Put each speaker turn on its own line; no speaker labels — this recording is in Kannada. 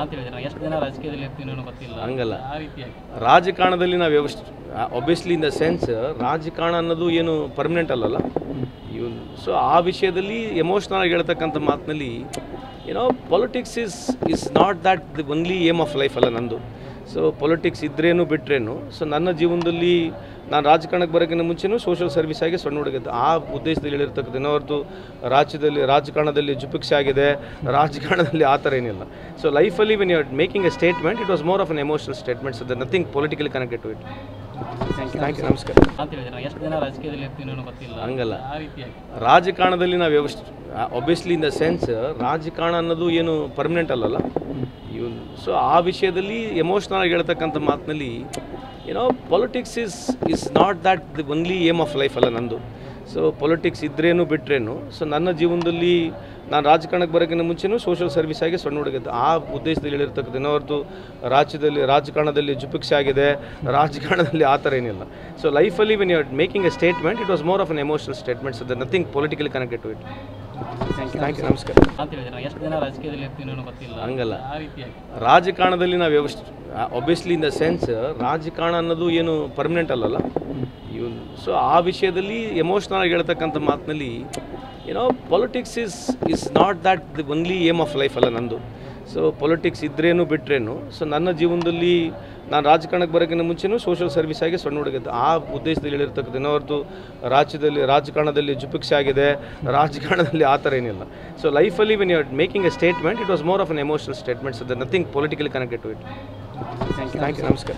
ಅಂತ ಹೇಳಿದ್ರೆ ಎಷ್ಟು ದಿನ ರಾಜಕೀಯದಲ್ಲಿ ಇರ್ತೀನೋ ಅನ್ನೋ ಗೊತ್ತಿಲ್ಲ.
ಹಂಗಲ್ಲ,
ಆ ರೀತಿಯಾಗಿ
ರಾಜಕಾರಣದಲ್ಲಿ ನಾವು ಒಬ್ವಿಯಸ್ಲಿ ಇನ್ ದ ಸೆನ್ಸ್ ರಾಜಕಾರಣ ಅನ್ನೋದು ಏನು ಪರ್ಮನೆಂಟ್ ಅಲ್ಲಲ್ಲ ಇವನು. ಸೊ ಆ ವಿಷಯದಲ್ಲಿ ಎಮೋಷ್ನಲ್ ಆಗಿ ಹೇಳ್ತಕ್ಕಂಥ ಮಾತಿನಲ್ಲಿ ಏನೋ politics is not that the only aim of life ಅಲ್ಲ ನಂದು. ಸೊ ಪೊಲಿಟಿಕ್ಸ್ ಇದ್ರೇನು ಬಿಟ್ರೇನು. ಸೊ ನನ್ನ ಜೀವನದಲ್ಲಿ ನಾನು ರಾಜಕಾರಣಕ್ಕೆ ಬರೋಕ್ಕಿಂತ ಮುಂಚೆನೂ ಸೋಷಿಯಲ್ ಸರ್ವಿಸ್ ಆಗಿ ಸಣ್ಣ ಹುಡುಗಿದ್ದೆ. ಆ ಉದ್ದೇಶದಲ್ಲಿ ಹೇಳಿರ್ತಕ್ಕಂಥ ಹೊರತು ರಾಜಕಾರಣದಲ್ಲಿ ಜುಪಿಕ್ಸೆ ಆಗಿದೆ, ರಾಜಕಾರಣದಲ್ಲಿ ಆ ಥರ ಏನಿಲ್ಲ. ಸೊ ಲೈಫಲ್ಲಿ when you are making a statement it was more of an emotional statement. So there nothing politically connected to it. Thank you, ನಮಸ್ಕಾರ.
ಅಂತ ಹೇಳಿದ್ರೆ ಎಷ್ಟು ದಿನ ರಾಜಕೀಯದಲ್ಲಿ ಇರ್ತೀನೋ ಅನ್ನೋ ಗೊತ್ತಿಲ್ಲ.
ಹಂಗಲ್ಲ,
ಆ ರೀತಿಯಾಗಿ
ರಾಜಕಾರಣದಲ್ಲಿ ನಾವು ಒಬ್ವಿಯಸ್ಲಿ ಇನ್ ದ ಸೆನ್ಸ್ ರಾಜಕಾರಣ ಅನ್ನೋದು ಏನು ಪರ್ಮನೆಂಟ್ ಅಲ್ಲಲ್ಲ ಇವನು. ಸೊ ಆ ವಿಷಯದಲ್ಲಿ ಎಮೋಷ್ನಲ್ ಆಗಿ ಹೇಳ್ತಕ್ಕಂಥ ಮಾತಿನಲ್ಲಿ ಏನೋ politics is not that the only aim of life ಅಲ್ಲ ನಂದು. ಸೊ ಪೊಲಿಟಿಕ್ಸ್ ಇದ್ರೇನು ಬಿಟ್ರೇನು. ಸೊ ನನ್ನ ಜೀವನದಲ್ಲಿ ನಾನು ರಾಜಕಾರಣಕ್ಕೆ ಬರೋಕ್ಕಿಂತ ಮುಂಚೆನೂ ಸೋಷಿಯಲ್ ಸರ್ವಿಸ್ ಆಗಿ ಸಣ್ಣ ಹುಡುಗಿದ್ದೆ. ಆ ಉದ್ದೇಶದಲ್ಲಿ ಹೇಳಿರ್ತಕ್ಕಂಥ ಹೊರತು ರಾಜಕಾರಣದಲ್ಲಿ ಜುಪಿಕ್ಸೆ ಆಗಿದೆ, ರಾಜಕಾರಣದಲ್ಲಿ ಆ ಥರ ಏನಿಲ್ಲ. ಸೊ ಲೈಫಲ್ಲಿ when you are making a statement it was more of an emotional statement. So there nothing politically connected to it. Thank you, ನಮಸ್ಕಾರ.
ಅಂತ ಹೇಳಿದ್ರೆ ಎಷ್ಟು ದಿನ ರಾಜಕೀಯದಲ್ಲಿ ಇರ್ತೀನೋ ಅನ್ನೋ ಗೊತ್ತಿಲ್ಲ.
ಹಂಗಲ್ಲ,
ಆ ರೀತಿಯಾಗಿ
ರಾಜಕಾರಣದಲ್ಲಿ ನಾವು ಒಬ್ವಿಯಸ್ಲಿ ಇನ್ ದ ಸೆನ್ಸ್ ರಾಜಕಾರಣ ಅನ್ನೋದು ಏನು ಪರ್ಮನೆಂಟ್ ಅಲ್ಲಲ್ಲ ಇವನು. ಸೊ ಆ ವಿಷಯದಲ್ಲಿ ಎಮೋಷ್ನಲ್ ಆಗಿ ಹೇಳ್ತಕ್ಕಂಥ ಮಾತಿನಲ್ಲಿ ಏನೋ politics is not that the only aim of life ಅಲ್ಲ ನಂದು. ಸೊ ಪೊಲಿಟಿಕ್ಸ್ ಇದ್ರೇನು ಬಿಟ್ರೇನು. ಸೊ ನನ್ನ ಜೀವನದಲ್ಲಿ ನಾನು ರಾಜಕಾರಣಕ್ಕೆ ಬರೋಕ್ಕಿಂತ ಮುಂಚೆನೂ ಸೋಷಿಯಲ್ ಸರ್ವಿಸ್ ಆಗಿ ಸಣ್ಣ ಹುಡುಗಿದ್ದೆ. ಆ ಉದ್ದೇಶದಲ್ಲಿ ಹೇಳಿರ್ತಕ್ಕಂಥ ಹೊರತು ರಾಜಕಾರಣದಲ್ಲಿ ಜುಪಿಕ್ಸೆ ಆಗಿದೆ, ರಾಜಕಾರಣದಲ್ಲಿ ಆ ಥರ ಏನಿಲ್ಲ. ಸೊ ಲೈಫಲ್ಲಿ when you are making a statement it was more of an emotional statement. So there nothing politically connected to it. Thank you, ನಮಸ್ಕಾರ.